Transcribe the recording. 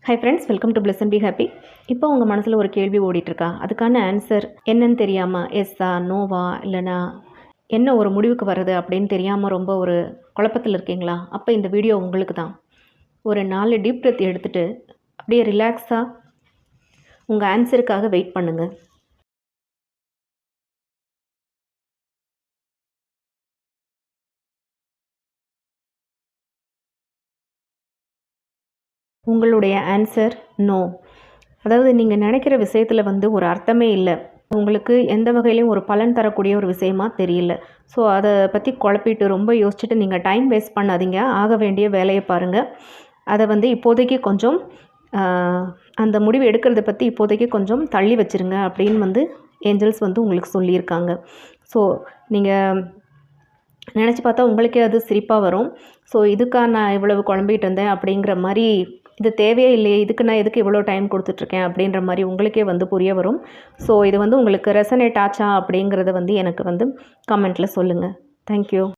Hi friends, welcome to plus and be happy. இப்போ உங்கள் மனசில் ஒரு கேள்வி ஓடிட்டுருக்கா? அதுக்கான ஆன்சர் என்னன்னு தெரியாமல் எஸ்ஸா நோவா இல்லைனா என்ன ஒரு முடிவுக்கு வருது அப்படின்னு தெரியாமல் ரொம்ப ஒரு குழப்பத்தில் இருக்கீங்களா? அப்போ இந்த வீடியோ உங்களுக்கு தான். ஒரு 4 டீப் பிரெத் எடுத்துகிட்டு அப்படியே ரிலாக்ஸாக உங்கள் ஆன்சருக்காக வெயிட் பண்ணுங்கள். உங்களுடைய ஆன்சர் நோ. அதாவது நீங்கள் நினைக்கிற விஷயத்தில் ஒரு அர்த்தமே இல்லை, உங்களுக்கு எந்த வகையிலையும் ஒரு பலன் தரக்கூடிய ஒரு விஷயமா தெரியல. ஸோ அதை பற்றி குழப்பிட்டு ரொம்ப யோசிச்சுட்டு நீங்கள் டைம் வேஸ்ட் பண்ணாதீங்க. ஆக வேண்டிய வேலையை பாருங்கள். அதை இப்போதைக்கு கொஞ்சம் அந்த முடிவு எடுக்கிறத பற்றி இப்போதைக்கு கொஞ்சம் தள்ளி வச்சுருங்க அப்படின்னு ஏஞ்சல்ஸ் உங்களுக்கு சொல்லியிருக்காங்க. ஸோ நீங்கள் நினச்சி பார்த்தா உங்களுக்கே அது சிரிப்பாக வரும். ஸோ இதுக்காக நான் இவ்வளவு குழம்பிகிட்டு இருந்தேன் அப்படிங்கிற மாதிரி, இது தேவையே இல்லையே, இதுக்கு நான் எதுக்கு இவ்வளோ டைம் கொடுத்துட்ருக்கேன் அப்படின்ற மாதிரி உங்களுக்கே புரிய வரும். ஸோ இது உங்களுக்கு ரெசனேட் ஆச்சா அப்படிங்கிறத எனக்கு கமெண்ட்டில் சொல்லுங்கள். தேங்க்யூ.